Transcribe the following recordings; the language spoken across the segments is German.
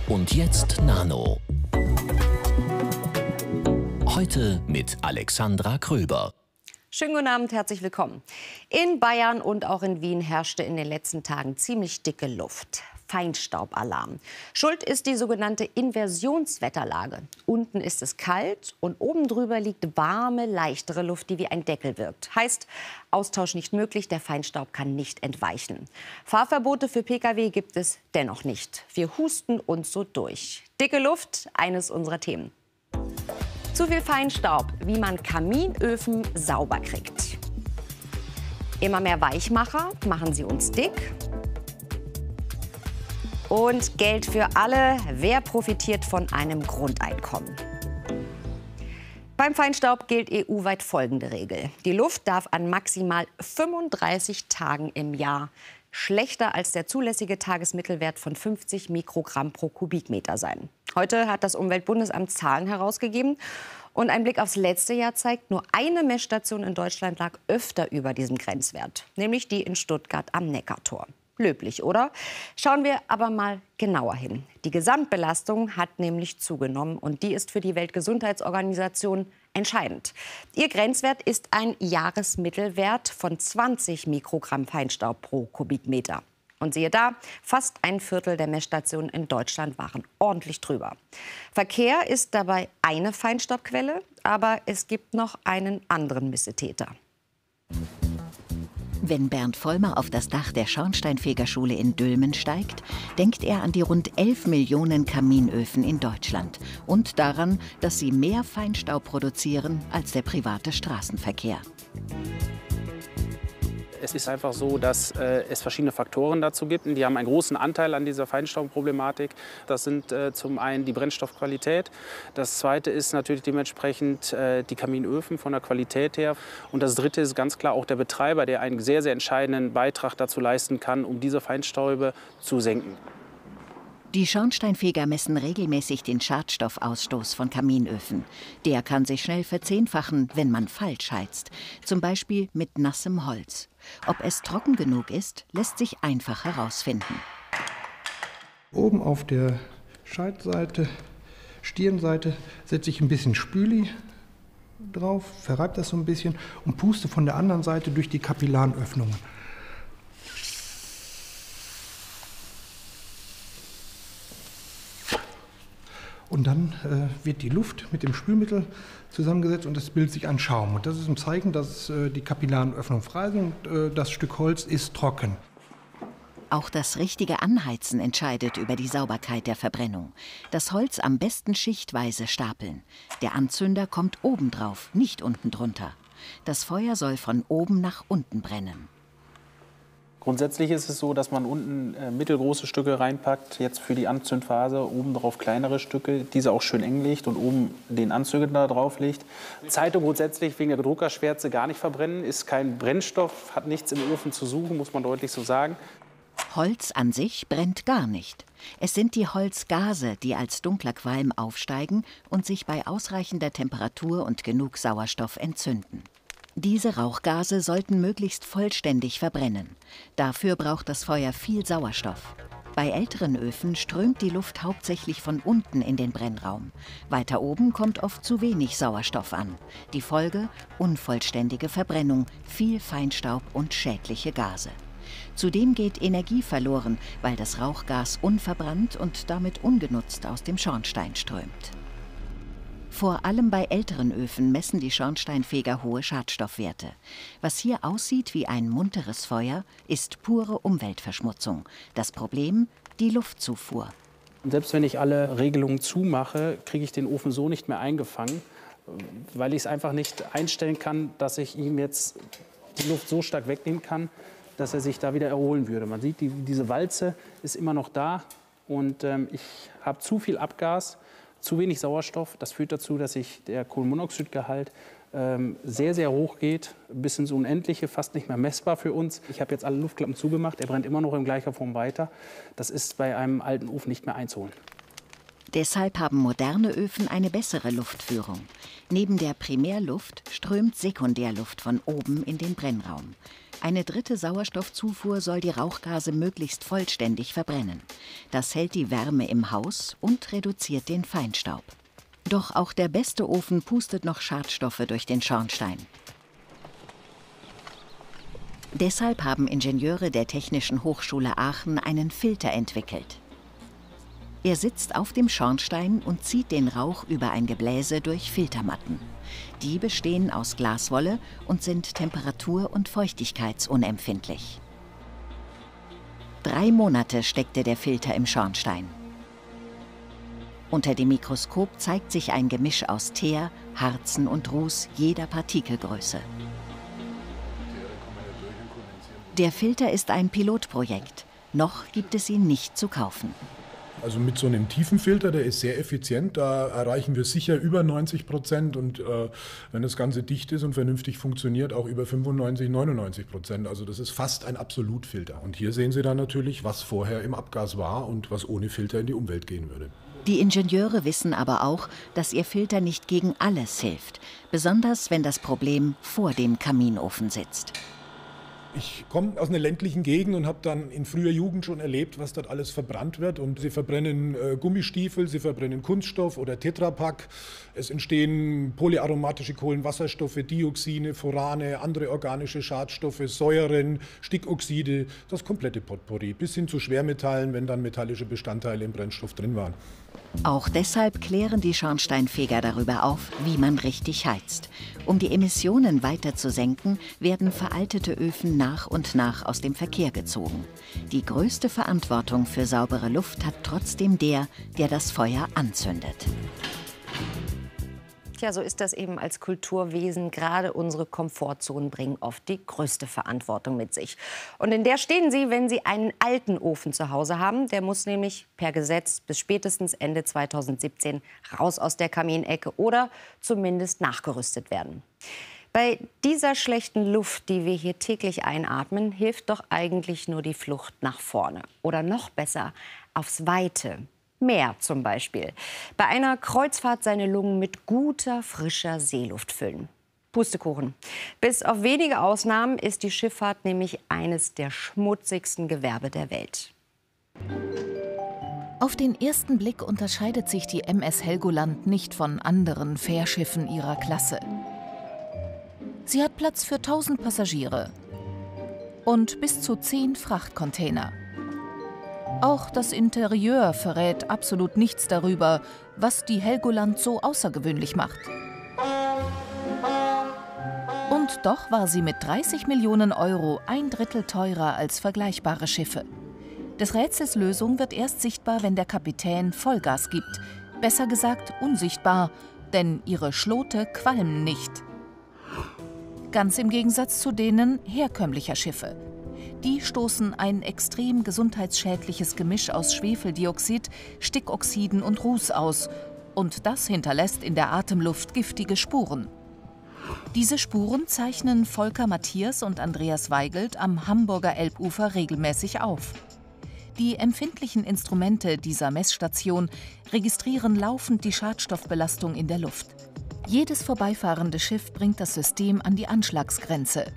Und jetzt Nano. Heute mit Alexandra Kröber. Schönen guten Abend, herzlich willkommen. In Bayern und auch in Wien herrschte in den letzten Tagen ziemlich dicke Luft. Feinstaubalarm. Schuld ist die sogenannte Inversionswetterlage. Unten ist es kalt und oben drüber liegt warme, leichtere Luft, die wie ein Deckel wirkt. Heißt, Austausch nicht möglich, der Feinstaub kann nicht entweichen. Fahrverbote für Pkw gibt es dennoch nicht. Wir husten uns so durch. Dicke Luft, eines unserer Themen. Zu viel Feinstaub, wie man Kaminöfen sauber kriegt. Immer mehr Weichmacher machen sie uns dick. Und Geld für alle. Wer profitiert von einem Grundeinkommen? Beim Feinstaub gilt EU-weit folgende Regel. Die Luft darf an maximal 35 Tagen im Jahr schlechter als der zulässige Tagesmittelwert von 50 Mikrogramm pro Kubikmeter sein. Heute hat das Umweltbundesamt Zahlen herausgegeben. Und ein Blick aufs letzte Jahr zeigt, nur eine Messstation in Deutschland lag öfter über diesem Grenzwert, nämlich die in Stuttgart am Neckartor. Löblich, oder? Schauen wir aber mal genauer hin. Die Gesamtbelastung hat nämlich zugenommen und die ist für die Weltgesundheitsorganisation entscheidend. Ihr Grenzwert ist ein Jahresmittelwert von 20 Mikrogramm Feinstaub pro Kubikmeter. Und siehe da, fast ein Viertel der Messstationen in Deutschland waren ordentlich drüber. Verkehr ist dabei eine Feinstaubquelle, aber es gibt noch einen anderen Missetäter. Wenn Bernd Vollmer auf das Dach der Schornsteinfegerschule in Dülmen steigt, denkt er an die rund 11 Millionen Kaminöfen in Deutschland und daran, dass sie mehr Feinstaub produzieren als der private Straßenverkehr. Es ist einfach so, dass es verschiedene Faktoren dazu gibt. Die haben einen großen Anteil an dieser Feinstaubproblematik. Das sind zum einen die Brennstoffqualität. Das zweite ist natürlich dementsprechend die Kaminöfen von der Qualität her. Und das dritte ist ganz klar auch der Betreiber, der einen sehr, sehr entscheidenden Beitrag dazu leisten kann, um diese Feinstäube zu senken. Die Schornsteinfeger messen regelmäßig den Schadstoffausstoß von Kaminöfen. Der kann sich schnell verzehnfachen, wenn man falsch heizt, zum Beispiel mit nassem Holz. Ob es trocken genug ist, lässt sich einfach herausfinden. Oben auf der Scheitseite, Stirnseite, setze ich ein bisschen Spüli drauf, verreibe das so ein bisschen und puste von der anderen Seite durch die kapillaren Öffnungen. Und dann wird die Luft mit dem Spülmittel zusammengesetzt und es bildet sich ein Schaum. Und das ist ein Zeichen, dass die kapillaren Öffnungen frei sind und das Stück Holz ist trocken. Auch das richtige Anheizen entscheidet über die Sauberkeit der Verbrennung. Das Holz am besten schichtweise stapeln. Der Anzünder kommt oben drauf, nicht unten drunter. Das Feuer soll von oben nach unten brennen. Grundsätzlich ist es so, dass man unten mittelgroße Stücke reinpackt, jetzt für die Anzündphase, oben drauf kleinere Stücke, diese auch schön eng legt und oben den Anzünder da drauf legt. Zeitung grundsätzlich wegen der Druckerschwärze gar nicht verbrennen, ist kein Brennstoff, hat nichts im Ofen zu suchen, muss man deutlich so sagen. Holz an sich brennt gar nicht. Es sind die Holzgase, die als dunkler Qualm aufsteigen und sich bei ausreichender Temperatur und genug Sauerstoff entzünden. Diese Rauchgase sollten möglichst vollständig verbrennen. Dafür braucht das Feuer viel Sauerstoff. Bei älteren Öfen strömt die Luft hauptsächlich von unten in den Brennraum. Weiter oben kommt oft zu wenig Sauerstoff an. Die Folge: unvollständige Verbrennung, viel Feinstaub und schädliche Gase. Zudem geht Energie verloren, weil das Rauchgas unverbrannt und damit ungenutzt aus dem Schornstein strömt. Vor allem bei älteren Öfen messen die Schornsteinfeger hohe Schadstoffwerte. Was hier aussieht wie ein munteres Feuer, ist pure Umweltverschmutzung. Das Problem: die Luftzufuhr. Selbst wenn ich alle Regelungen zumache, kriege ich den Ofen so nicht mehr eingefangen, weil ich es einfach nicht einstellen kann, dass ich ihm jetzt die Luft so stark wegnehmen kann, dass er sich da wieder erholen würde. Man sieht, diese Walze ist immer noch da und ich habe zu viel Abgas. Zu wenig Sauerstoff, das führt dazu, dass der Kohlenmonoxidgehalt sehr, sehr hoch geht, bis ins Unendliche, fast nicht mehr messbar für uns. Ich habe jetzt alle Luftklappen zugemacht, er brennt immer noch in gleicher Form weiter. Das ist bei einem alten Ofen nicht mehr einzuholen. Deshalb haben moderne Öfen eine bessere Luftführung. Neben der Primärluft strömt Sekundärluft von oben in den Brennraum. Eine dritte Sauerstoffzufuhr soll die Rauchgase möglichst vollständig verbrennen. Das hält die Wärme im Haus und reduziert den Feinstaub. Doch auch der beste Ofen pustet noch Schadstoffe durch den Schornstein. Deshalb haben Ingenieure der Technischen Hochschule Aachen einen Filter entwickelt. Er sitzt auf dem Schornstein und zieht den Rauch über ein Gebläse durch Filtermatten. Die bestehen aus Glaswolle und sind temperatur- und feuchtigkeitsunempfindlich. 3 Monate steckte der Filter im Schornstein. Unter dem Mikroskop zeigt sich ein Gemisch aus Teer, Harzen und Ruß jeder Partikelgröße. Der Filter ist ein Pilotprojekt. Noch gibt es ihn nicht zu kaufen. Also mit so einem Tiefenfilter, der ist sehr effizient, da erreichen wir sicher über 90% und wenn das Ganze dicht ist und vernünftig funktioniert, auch über 95, 99%. Also das ist fast ein Absolutfilter. Und hier sehen Sie dann natürlich, was vorher im Abgas war und was ohne Filter in die Umwelt gehen würde. Die Ingenieure wissen aber auch, dass ihr Filter nicht gegen alles hilft, besonders wenn das Problem vor dem Kaminofen sitzt. Ich komme aus einer ländlichen Gegend und habe dann in früher Jugend schon erlebt, was dort alles verbrannt wird. Und sie verbrennen Gummistiefel, sie verbrennen Kunststoff oder Tetrapack. Es entstehen polyaromatische Kohlenwasserstoffe, Dioxine, Furane, andere organische Schadstoffe, Säuren, Stickoxide, das komplette Potpourri, bis hin zu Schwermetallen, wenn dann metallische Bestandteile im Brennstoff drin waren. Auch deshalb klären die Schornsteinfeger darüber auf, wie man richtig heizt. Um die Emissionen weiter zu senken, werden veraltete Öfen nach und nach aus dem Verkehr gezogen. Die größte Verantwortung für saubere Luft hat trotzdem der das Feuer anzündet. Tja, so ist das eben als Kulturwesen. Gerade unsere Komfortzonen bringen oft die größte Verantwortung mit sich. Und in der stehen Sie, wenn Sie einen alten Ofen zu Hause haben. Der muss nämlich per Gesetz bis spätestens Ende 2017 raus aus der Kaminecke oder zumindest nachgerüstet werden. Bei dieser schlechten Luft, die wir hier täglich einatmen, hilft doch eigentlich nur die Flucht nach vorne. Oder noch besser, aufs Weite. Meer zum Beispiel. Bei einer Kreuzfahrt seine Lungen mit guter, frischer Seeluft füllen. Pustekuchen. Bis auf wenige Ausnahmen ist die Schifffahrt nämlich eines der schmutzigsten Gewerbe der Welt. Auf den ersten Blick unterscheidet sich die MS Helgoland nicht von anderen Fährschiffen ihrer Klasse. Sie hat Platz für 1000 Passagiere und bis zu 10 Frachtcontainer. Auch das Interieur verrät absolut nichts darüber, was die Helgoland so außergewöhnlich macht. Und doch war sie mit 30 Millionen Euro 1/3 teurer als vergleichbare Schiffe. Des Rätsels Lösung wird erst sichtbar, wenn der Kapitän Vollgas gibt. Besser gesagt unsichtbar, denn ihre Schlote qualmen nicht. Ganz im Gegensatz zu denen herkömmlicher Schiffe. Die stoßen ein extrem gesundheitsschädliches Gemisch aus Schwefeldioxid, Stickoxiden und Ruß aus. Und das hinterlässt in der Atemluft giftige Spuren. Diese Spuren zeichnen Volker Matthias und Andreas Weigelt am Hamburger Elbufer regelmäßig auf. Die empfindlichen Instrumente dieser Messstation registrieren laufend die Schadstoffbelastung in der Luft. Jedes vorbeifahrende Schiff bringt das System an die Anschlagsgrenze.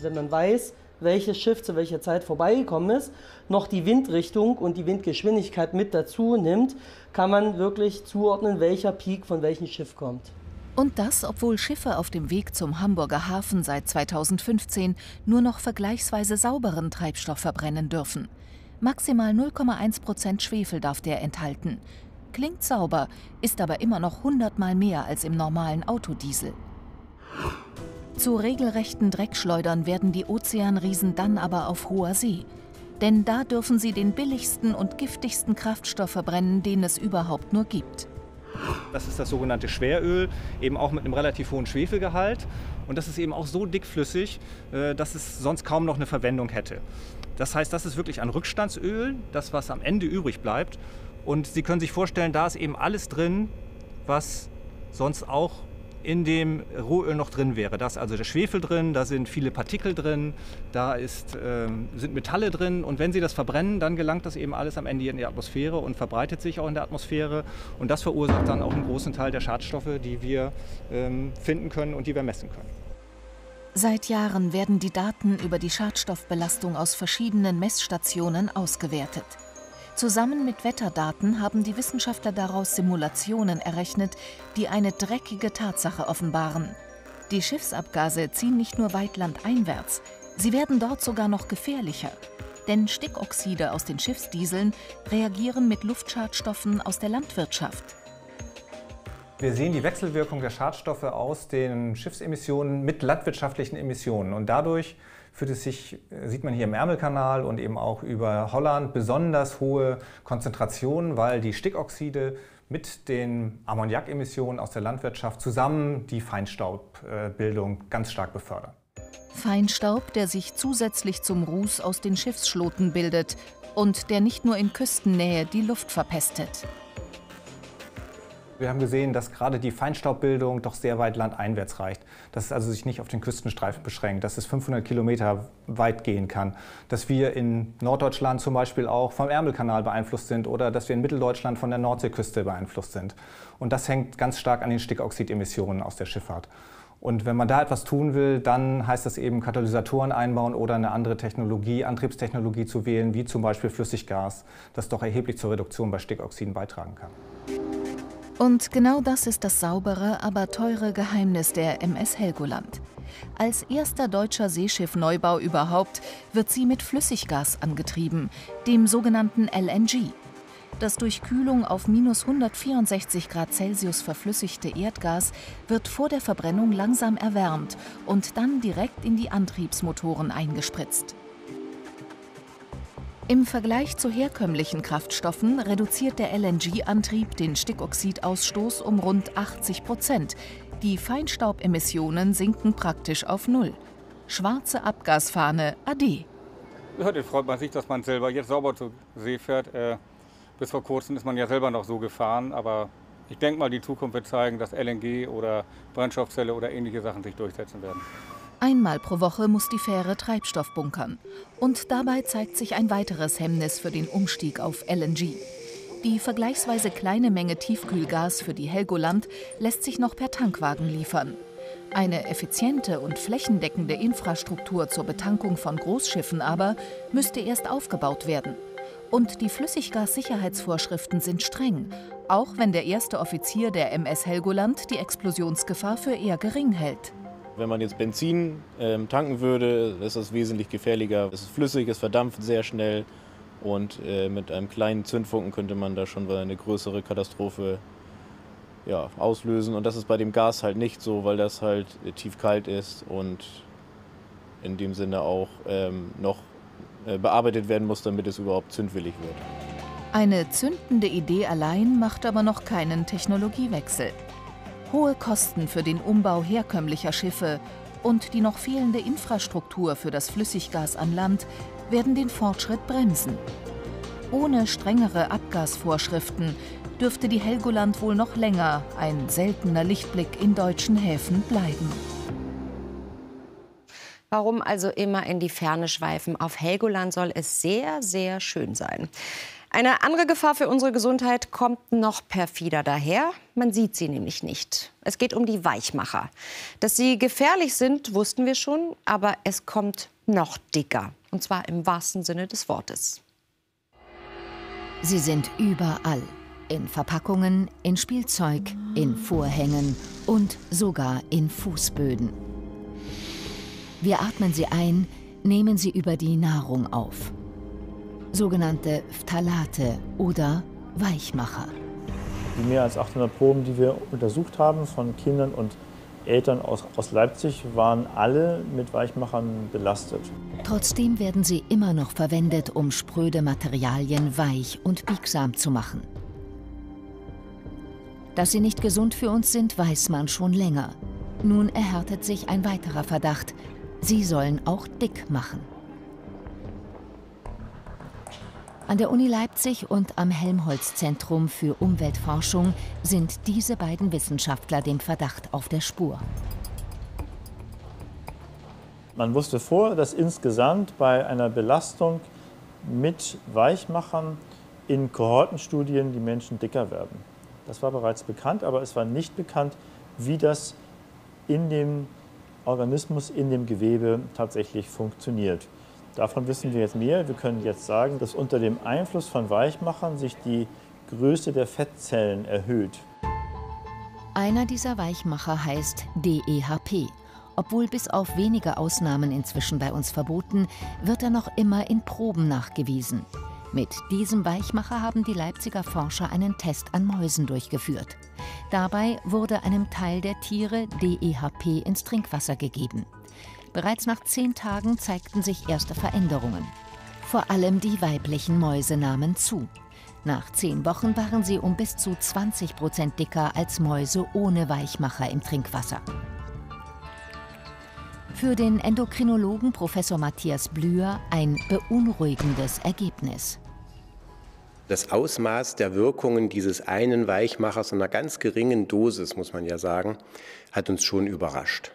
Wenn man weiß, welches Schiff zu welcher Zeit vorbeigekommen ist, noch die Windrichtung und die Windgeschwindigkeit mit dazu nimmt, kann man wirklich zuordnen, welcher Peak von welchem Schiff kommt. Und das, obwohl Schiffe auf dem Weg zum Hamburger Hafen seit 2015 nur noch vergleichsweise sauberen Treibstoff verbrennen dürfen. Maximal 0,1% Schwefel darf der enthalten. Klingt sauber, ist aber immer noch 100-mal mehr als im normalen Autodiesel. Zu regelrechten Dreckschleudern werden die Ozeanriesen dann aber auf hoher See. Denn da dürfen sie den billigsten und giftigsten Kraftstoff verbrennen, den es überhaupt nur gibt. Das ist das sogenannte Schweröl, eben auch mit einem relativ hohen Schwefelgehalt. Und das ist eben auch so dickflüssig, dass es sonst kaum noch eine Verwendung hätte. Das heißt, das ist wirklich ein Rückstandsöl, das, was am Ende übrig bleibt. Und Sie können sich vorstellen, da ist eben alles drin, was sonst auch in dem Rohöl noch drin wäre. Da ist also der Schwefel drin, da sind viele Partikel drin, da sind Metalle drin. Und wenn Sie das verbrennen, dann gelangt das eben alles am Ende in die Atmosphäre und verbreitet sich auch in der Atmosphäre. Und das verursacht dann auch einen großen Teil der Schadstoffe, die wir finden können und die wir messen können. Seit Jahren werden die Daten über die Schadstoffbelastung aus verschiedenen Messstationen ausgewertet. Zusammen mit Wetterdaten haben die Wissenschaftler daraus Simulationen errechnet, die eine dreckige Tatsache offenbaren. Die Schiffsabgase ziehen nicht nur weit landeinwärts, sie werden dort sogar noch gefährlicher. Denn Stickoxide aus den Schiffsdieseln reagieren mit Luftschadstoffen aus der Landwirtschaft. Wir sehen die Wechselwirkung der Schadstoffe aus den Schiffsemissionen mit landwirtschaftlichen Emissionen. Und dadurch führt es sich, sieht man hier im Ärmelkanal und eben auch über Holland, besonders hohe Konzentrationen, weil die Stickoxide mit den Ammoniakemissionen aus der Landwirtschaft zusammen die Feinstaubbildung ganz stark befördern. Feinstaub, der sich zusätzlich zum Ruß aus den Schiffsschloten bildet und der nicht nur in Küstennähe die Luft verpestet. Wir haben gesehen, dass gerade die Feinstaubbildung doch sehr weit landeinwärts reicht. Dass es also sich nicht auf den Küstenstreifen beschränkt, dass es 500 Kilometer weit gehen kann. Dass wir in Norddeutschland zum Beispiel auch vom Ärmelkanal beeinflusst sind oder dass wir in Mitteldeutschland von der Nordseeküste beeinflusst sind. Und das hängt ganz stark an den Stickoxidemissionen aus der Schifffahrt. Und wenn man da etwas tun will, dann heißt das eben Katalysatoren einbauen oder eine andere Technologie, Antriebstechnologie zu wählen, wie zum Beispiel Flüssiggas, das doch erheblich zur Reduktion bei Stickoxiden beitragen kann. Und genau das ist das saubere, aber teure Geheimnis der MS Helgoland. Als erster deutscher Seeschiffneubau überhaupt wird sie mit Flüssiggas angetrieben, dem sogenannten LNG. Das durch Kühlung auf -164 Grad Celsius verflüssigte Erdgas wird vor der Verbrennung langsam erwärmt und dann direkt in die Antriebsmotoren eingespritzt. Im Vergleich zu herkömmlichen Kraftstoffen reduziert der LNG-Antrieb den Stickoxidausstoß um rund 80%. Die Feinstaubemissionen sinken praktisch auf Null. Schwarze Abgasfahne, ade. Ja, das freut man sich, dass man selber jetzt sauber zur See fährt. Bis vor kurzem ist man ja selber noch so gefahren, aber ich denke mal, die Zukunft wird zeigen, dass LNG oder Brennstoffzelle oder ähnliche Sachen sich durchsetzen werden. Einmal pro Woche muss die Fähre Treibstoff bunkern. Und dabei zeigt sich ein weiteres Hemmnis für den Umstieg auf LNG. Die vergleichsweise kleine Menge Tiefkühlgas für die Helgoland lässt sich noch per Tankwagen liefern. Eine effiziente und flächendeckende Infrastruktur zur Betankung von Großschiffen aber müsste erst aufgebaut werden. Und die Flüssiggassicherheitsvorschriften sind streng, auch wenn der erste Offizier der MS Helgoland die Explosionsgefahr für eher gering hält. Wenn man jetzt Benzin tanken würde, ist das wesentlich gefährlicher. Es ist flüssig, es verdampft sehr schnell und mit einem kleinen Zündfunken könnte man da schon eine größere Katastrophe auslösen. Und das ist bei dem Gas halt nicht so, weil das halt tiefkalt ist und in dem Sinne auch noch bearbeitet werden muss, damit es überhaupt zündwillig wird. Eine zündende Idee allein macht aber noch keinen Technologiewechsel. Hohe Kosten für den Umbau herkömmlicher Schiffe und die noch fehlende Infrastruktur für das Flüssiggas an Land werden den Fortschritt bremsen. Ohne strengere Abgasvorschriften dürfte die Helgoland wohl noch länger ein seltener Lichtblick in deutschen Häfen bleiben. Warum also immer in die Ferne schweifen? Auf Helgoland soll es sehr, sehr schön sein. Eine andere Gefahr für unsere Gesundheit kommt noch perfider daher. Man sieht sie nämlich nicht. Es geht um die Weichmacher. Dass sie gefährlich sind, wussten wir schon, aber es kommt noch dicker. Und zwar im wahrsten Sinne des Wortes. Sie sind überall. In Verpackungen, in Spielzeug, in Vorhängen und sogar in Fußböden. Wir atmen sie ein, nehmen sie über die Nahrung auf. Sogenannte Phthalate oder Weichmacher. Die mehr als 800 Proben, die wir untersucht haben von Kindern und Eltern aus Leipzig, waren alle mit Weichmachern belastet. Trotzdem werden sie immer noch verwendet, um spröde Materialien weich und biegsam zu machen. Dass sie nicht gesund für uns sind, weiß man schon länger. Nun erhärtet sich ein weiterer Verdacht. Sie sollen auch dick machen. An der Uni Leipzig und am Helmholtz-Zentrum für Umweltforschung sind diese beiden Wissenschaftler dem Verdacht auf der Spur. Man wusste vorher, dass insgesamt bei einer Belastung mit Weichmachern in Kohortenstudien die Menschen dicker werden. Das war bereits bekannt, aber es war nicht bekannt, wie das in dem Organismus, in dem Gewebe tatsächlich funktioniert. Davon wissen wir jetzt mehr. Wir können jetzt sagen, dass unter dem Einfluss von Weichmachern sich die Größe der Fettzellen erhöht. Einer dieser Weichmacher heißt DEHP. Obwohl bis auf wenige Ausnahmen inzwischen bei uns verboten, wird er noch immer in Proben nachgewiesen. Mit diesem Weichmacher haben die Leipziger Forscher einen Test an Mäusen durchgeführt. Dabei wurde einem Teil der Tiere DEHP ins Trinkwasser gegeben. Bereits nach 10 Tagen zeigten sich erste Veränderungen. Vor allem die weiblichen Mäuse nahmen zu. Nach 10 Wochen waren sie um bis zu 20% dicker als Mäuse ohne Weichmacher im Trinkwasser. Für den Endokrinologen Professor Matthias Blüher ein beunruhigendes Ergebnis. Das Ausmaß der Wirkungen dieses einen Weichmachers in einer ganz geringen Dosis, muss man ja sagen, hat uns schon überrascht.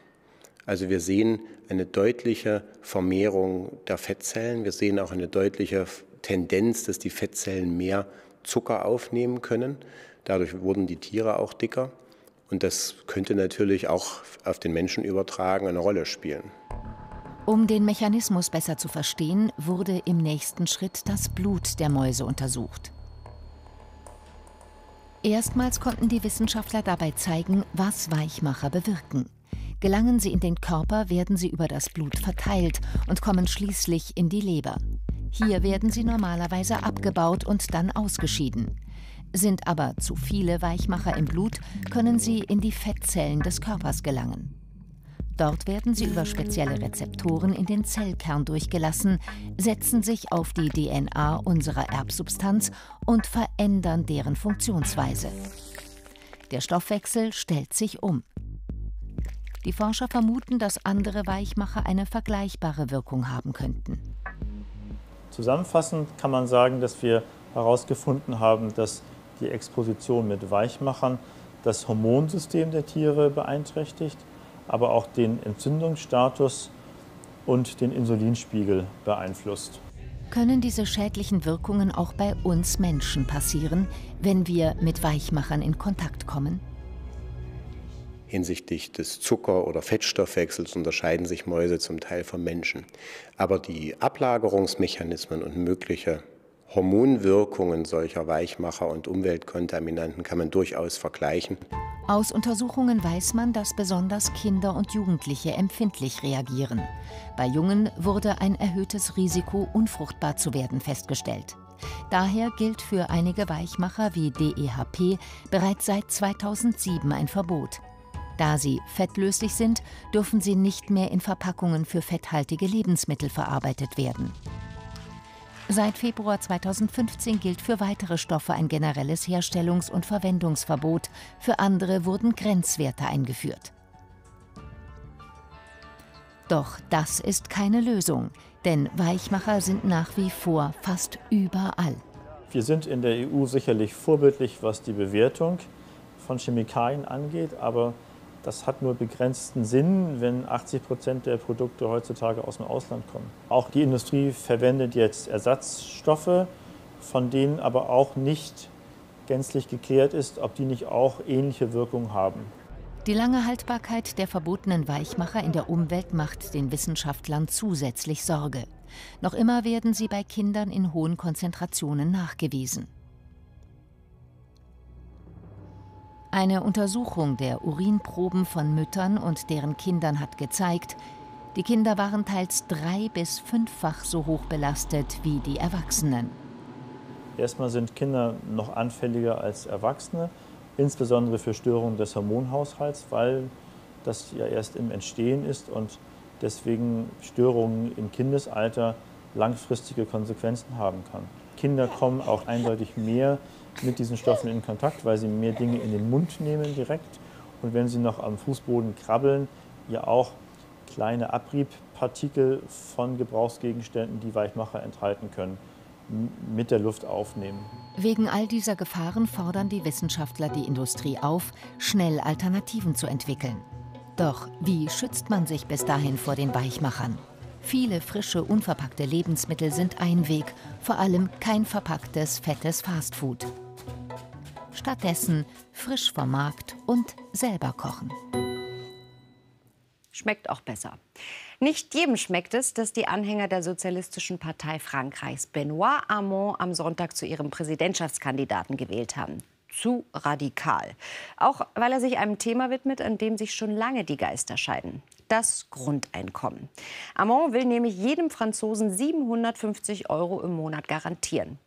Also wir sehen eine deutliche Vermehrung der Fettzellen. Wir sehen auch eine deutliche Tendenz, dass die Fettzellen mehr Zucker aufnehmen können. Dadurch wurden die Tiere auch dicker. Und das könnte natürlich auch auf den Menschen übertragen eine Rolle spielen. Um den Mechanismus besser zu verstehen, wurde im nächsten Schritt das Blut der Mäuse untersucht. Erstmals konnten die Wissenschaftler dabei zeigen, was Weichmacher bewirken. Gelangen sie in den Körper, werden sie über das Blut verteilt und kommen schließlich in die Leber. Hier werden sie normalerweise abgebaut und dann ausgeschieden. Sind aber zu viele Weichmacher im Blut, können sie in die Fettzellen des Körpers gelangen. Dort werden sie über spezielle Rezeptoren in den Zellkern durchgelassen, setzen sich auf die DNA unserer Erbsubstanz und verändern deren Funktionsweise. Der Stoffwechsel stellt sich um. Die Forscher vermuten, dass andere Weichmacher eine vergleichbare Wirkung haben könnten. Zusammenfassend kann man sagen, dass wir herausgefunden haben, dass die Exposition mit Weichmachern das Hormonsystem der Tiere beeinträchtigt, aber auch den Entzündungsstatus und den Insulinspiegel beeinflusst. Können diese schädlichen Wirkungen auch bei uns Menschen passieren, wenn wir mit Weichmachern in Kontakt kommen? Hinsichtlich des Zucker- oder Fettstoffwechsels unterscheiden sich Mäuse zum Teil vom Menschen. Aber die Ablagerungsmechanismen und mögliche Hormonwirkungen solcher Weichmacher und Umweltkontaminanten kann man durchaus vergleichen. Aus Untersuchungen weiß man, dass besonders Kinder und Jugendliche empfindlich reagieren. Bei Jungen wurde ein erhöhtes Risiko, unfruchtbar zu werden, festgestellt. Daher gilt für einige Weichmacher wie DEHP bereits seit 2007 ein Verbot. Da sie fettlöslich sind, dürfen sie nicht mehr in Verpackungen für fetthaltige Lebensmittel verarbeitet werden. Seit Februar 2015 gilt für weitere Stoffe ein generelles Herstellungs- und Verwendungsverbot. Für andere wurden Grenzwerte eingeführt. Doch das ist keine Lösung, denn Weichmacher sind nach wie vor fast überall. Wir sind in der EU sicherlich vorbildlich, was die Bewertung von Chemikalien angeht, aber das hat nur begrenzten Sinn, wenn 80% der Produkte heutzutage aus dem Ausland kommen. Auch die Industrie verwendet jetzt Ersatzstoffe, von denen aber auch nicht gänzlich geklärt ist, ob die nicht auch ähnliche Wirkung haben. Die lange Haltbarkeit der verbotenen Weichmacher in der Umwelt macht den Wissenschaftlern zusätzlich Sorge. Noch immer werden sie bei Kindern in hohen Konzentrationen nachgewiesen. Eine Untersuchung der Urinproben von Müttern und deren Kindern hat gezeigt, die Kinder waren teils 3- bis 5-fach so hoch belastet wie die Erwachsenen. Erstmal sind Kinder noch anfälliger als Erwachsene, insbesondere für Störungen des Hormonhaushalts, weil das ja erst im Entstehen ist und deswegen Störungen im Kindesalter langfristige Konsequenzen haben kann. Kinder kommen auch eindeutig mehr mit diesen Stoffen in Kontakt, weil sie mehr Dinge in den Mund nehmen direkt und wenn sie noch am Fußboden krabbeln, ja auch kleine Abriebpartikel von Gebrauchsgegenständen, die Weichmacher enthalten können, mit der Luft aufnehmen. Wegen all dieser Gefahren fordern die Wissenschaftler die Industrie auf, schnell Alternativen zu entwickeln. Doch wie schützt man sich bis dahin vor den Weichmachern? Viele frische, unverpackte Lebensmittel sind Einweg, vor allem kein verpacktes, fettes Fastfood. Stattdessen frisch vom Markt und selber kochen. Schmeckt auch besser. Nicht jedem schmeckt es, dass die Anhänger der Sozialistischen Partei Frankreichs Benoît Hamon am Sonntag zu ihrem Präsidentschaftskandidaten gewählt haben. Zu radikal. Auch weil er sich einem Thema widmet, an dem sich schon lange die Geister scheiden. Das Grundeinkommen. Hamon will nämlich jedem Franzosen 750 € im Monat garantieren.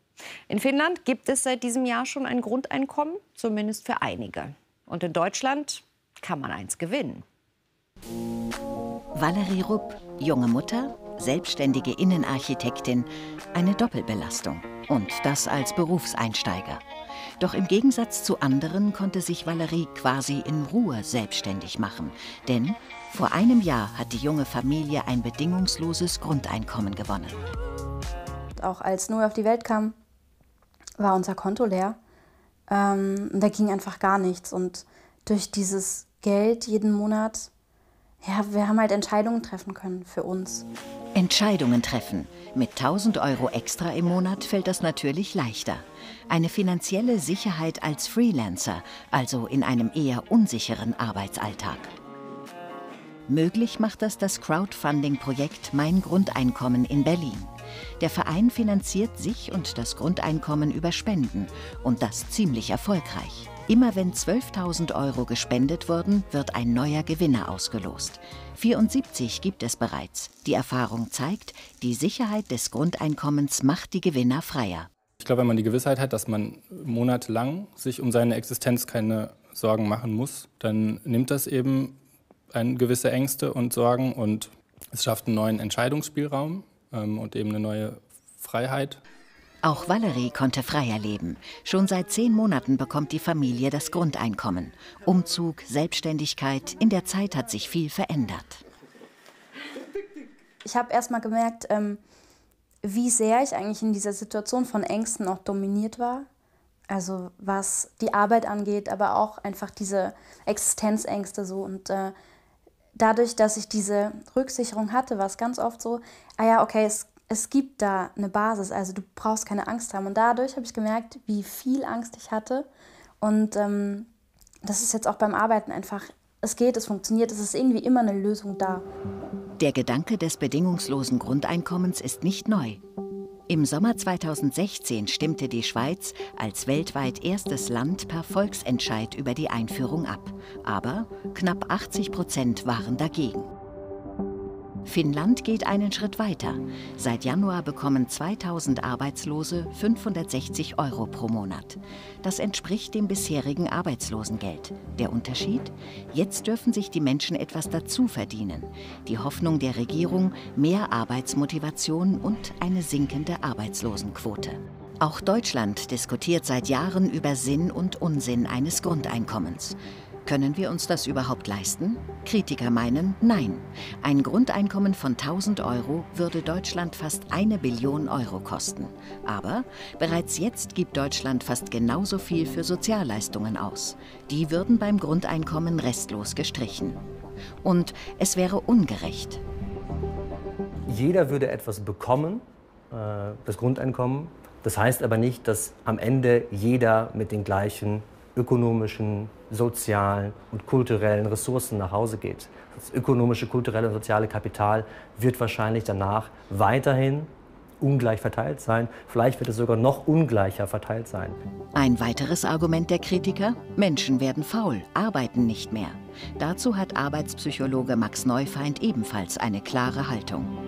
In Finnland gibt es seit diesem Jahr schon ein Grundeinkommen, zumindest für einige. Und in Deutschland kann man eins gewinnen. Valerie Rupp, junge Mutter, selbstständige Innenarchitektin, eine Doppelbelastung. Und das als Berufseinsteiger. Doch im Gegensatz zu anderen konnte sich Valerie quasi in Ruhe selbstständig machen. Denn vor einem Jahr hat die junge Familie ein bedingungsloses Grundeinkommen gewonnen. Auch als Noah auf die Welt kam, war unser Konto leer. Da ging einfach gar nichts. Und durch dieses Geld jeden Monat, ja, wir haben halt Entscheidungen treffen können für uns. Entscheidungen treffen. Mit 1.000 € extra im Monat fällt das natürlich leichter. Eine finanzielle Sicherheit als Freelancer, also in einem eher unsicheren Arbeitsalltag. Möglich macht das Crowdfunding-Projekt Mein Grundeinkommen in Berlin. Der Verein finanziert sich und das Grundeinkommen über Spenden. Und das ziemlich erfolgreich. Immer wenn 12.000 € gespendet wurden, wird ein neuer Gewinner ausgelost. 74 gibt es bereits. Die Erfahrung zeigt, die Sicherheit des Grundeinkommens macht die Gewinner freier. Ich glaube, wenn man die Gewissheit hat, dass man monatelang sich um seine Existenz keine Sorgen machen muss, dann nimmt das eben gewisse Ängste und Sorgen und es schafft einen neuen Entscheidungsspielraum und eben eine neue Freiheit. Auch Valerie konnte freier leben. Schon seit 10 Monaten bekommt die Familie das Grundeinkommen. Umzug, Selbstständigkeit, in der Zeit hat sich viel verändert. Ich habe erst mal gemerkt, wie sehr ich eigentlich in dieser Situation von Ängsten auch dominiert war. Also was die Arbeit angeht, aber auch einfach diese Existenzängste so. Und dadurch, dass ich diese Rücksicherung hatte, war es ganz oft so, okay, es gibt da eine Basis, also du brauchst keine Angst haben. Und dadurch habe ich gemerkt, wie viel Angst ich hatte. Und das ist jetzt auch beim Arbeiten einfach, es geht, es funktioniert, es ist irgendwie immer eine Lösung da. Der Gedanke des bedingungslosen Grundeinkommens ist nicht neu. Im Sommer 2016 stimmte die Schweiz als weltweit erstes Land per Volksentscheid über die Einführung ab. Aber knapp 80% waren dagegen. Finnland geht einen Schritt weiter. Seit Januar bekommen 2000 Arbeitslose 560 € pro Monat. Das entspricht dem bisherigen Arbeitslosengeld. Der Unterschied? Jetzt dürfen sich die Menschen etwas dazu verdienen. Die Hoffnung der Regierung, mehr Arbeitsmotivation und eine sinkende Arbeitslosenquote. Auch Deutschland diskutiert seit Jahren über Sinn und Unsinn eines Grundeinkommens. Können wir uns das überhaupt leisten? Kritiker meinen, nein. Ein Grundeinkommen von 1.000 € würde Deutschland fast 1 Billion € kosten. Aber bereits jetzt gibt Deutschland fast genauso viel für Sozialleistungen aus. Die würden beim Grundeinkommen restlos gestrichen. Und es wäre ungerecht. Jeder würde etwas bekommen, das Grundeinkommen. Das heißt aber nicht, dass am Ende jeder mit den gleichen ökonomischen, sozialen und kulturellen Ressourcen nach Hause geht. Das ökonomische, kulturelle und soziale Kapital wird wahrscheinlich danach weiterhin ungleich verteilt sein. Vielleicht wird es sogar noch ungleicher verteilt sein. Ein weiteres Argument der Kritiker: Menschen werden faul, arbeiten nicht mehr. Dazu hat Arbeitspsychologe Max Neufeind ebenfalls eine klare Haltung.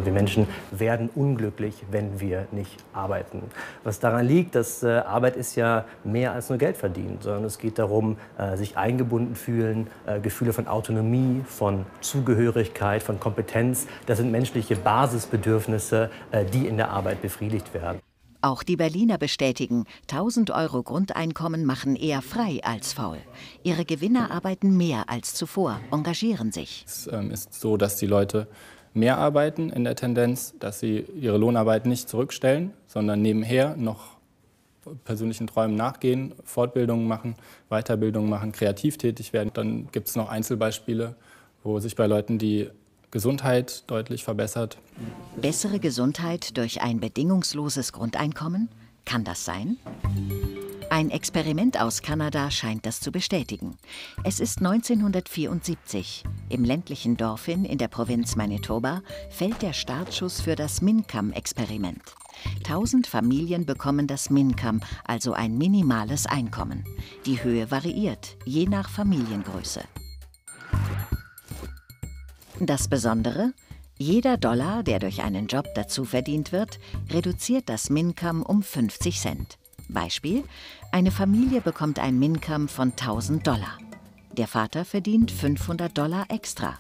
Wir Menschen werden unglücklich, wenn wir nicht arbeiten. Was daran liegt, dass Arbeit ist ja mehr als nur Geld verdienen, sondern es geht darum, sich eingebunden fühlen, Gefühle von Autonomie, von Zugehörigkeit, von Kompetenz. Das sind menschliche Basisbedürfnisse, die in der Arbeit befriedigt werden. Auch die Berliner bestätigen, 1.000 € Grundeinkommen machen eher frei als faul. Ihre Gewinner arbeiten mehr als zuvor, engagieren sich. Es ist so, dass die Leute mehr arbeiten in der Tendenz, dass sie ihre Lohnarbeit nicht zurückstellen, sondern nebenher noch persönlichen Träumen nachgehen, Fortbildungen machen, Weiterbildungen machen, kreativ tätig werden. Dann gibt es noch Einzelbeispiele, wo sich bei Leuten die Gesundheit deutlich verbessert. Bessere Gesundheit durch ein bedingungsloses Grundeinkommen? Kann das sein? Ein Experiment aus Kanada scheint das zu bestätigen. Es ist 1974. Im ländlichen Dauphin in der Provinz Manitoba fällt der Startschuss für das MinCam-Experiment. 1000 Familien bekommen das MinCam, also ein minimales Einkommen. Die Höhe variiert, je nach Familiengröße. Das Besondere? Jeder Dollar, der durch einen Job dazu verdient wird, reduziert das MinCam um 50 Cent. Beispiel: Eine Familie bekommt ein MinCam von $1000. Der Vater verdient $500 extra.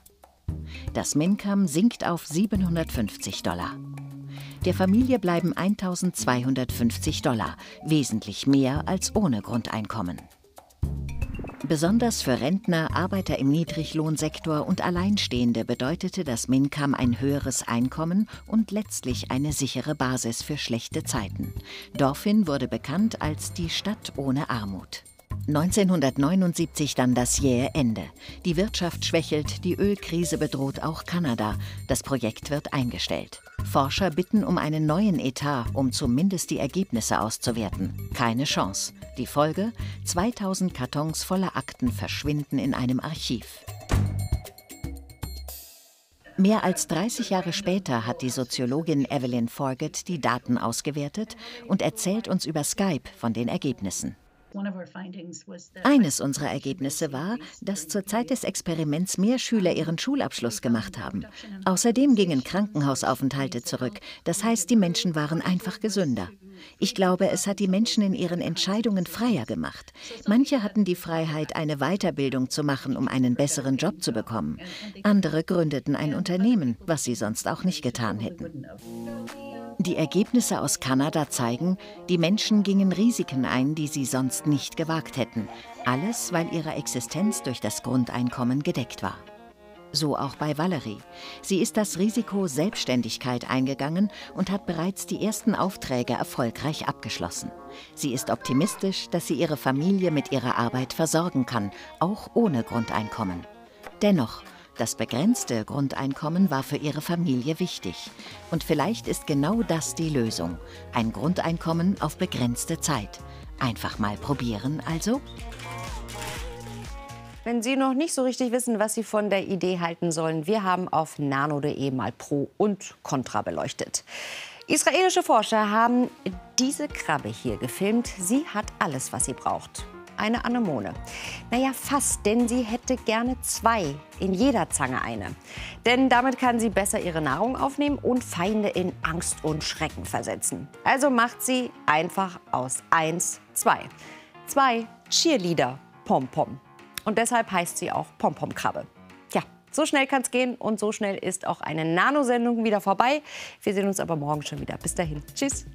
Das MinCam sinkt auf $750. Der Familie bleiben $1250, wesentlich mehr als ohne Grundeinkommen. Besonders für Rentner, Arbeiter im Niedriglohnsektor und Alleinstehende bedeutete das MinCam ein höheres Einkommen und letztlich eine sichere Basis für schlechte Zeiten. Dauphin wurde bekannt als die Stadt ohne Armut. 1979 dann das jähe Ende. Die Wirtschaft schwächelt, die Ölkrise bedroht auch Kanada. Das Projekt wird eingestellt. Forscher bitten um einen neuen Etat, um zumindest die Ergebnisse auszuwerten. Keine Chance. Die Folge? 2000 Kartons voller Akten verschwinden in einem Archiv. Mehr als 30 Jahre später hat die Soziologin Evelyn Forget die Daten ausgewertet und erzählt uns über Skype von den Ergebnissen. Eines unserer Ergebnisse war, dass zur Zeit des Experiments mehr Schüler ihren Schulabschluss gemacht haben. Außerdem gingen Krankenhausaufenthalte zurück. Das heißt, die Menschen waren einfach gesünder. Ich glaube, es hat die Menschen in ihren Entscheidungen freier gemacht. Manche hatten die Freiheit, eine Weiterbildung zu machen, um einen besseren Job zu bekommen. Andere gründeten ein Unternehmen, was sie sonst auch nicht getan hätten. Die Ergebnisse aus Kanada zeigen, die Menschen gingen Risiken ein, die sie sonst nicht gewagt hätten. Alles, weil ihre Existenz durch das Grundeinkommen gedeckt war. So auch bei Valerie. Sie ist das Risiko Selbstständigkeit eingegangen und hat bereits die ersten Aufträge erfolgreich abgeschlossen. Sie ist optimistisch, dass sie ihre Familie mit ihrer Arbeit versorgen kann, auch ohne Grundeinkommen. Dennoch, das begrenzte Grundeinkommen war für ihre Familie wichtig. Und vielleicht ist genau das die Lösung. Ein Grundeinkommen auf begrenzte Zeit. Einfach mal probieren, also? Wenn Sie noch nicht so richtig wissen, was Sie von der Idee halten sollen, wir haben auf nano.de mal Pro und Contra beleuchtet. Israelische Forscher haben diese Krabbe hier gefilmt. Sie hat alles, was sie braucht. Eine Anemone. Naja, fast, denn sie hätte gerne zwei, in jeder Zange eine. Denn damit kann sie besser ihre Nahrung aufnehmen und Feinde in Angst und Schrecken versetzen. Also macht sie einfach aus 1 2. 2 Cheerleader Pom-Pom. Und deshalb heißt sie auch Pom-Pom-Krabbe. Ja, so schnell kann es gehen und so schnell ist auch eine Nano-Sendung wieder vorbei. Wir sehen uns aber morgen schon wieder. Bis dahin. Tschüss.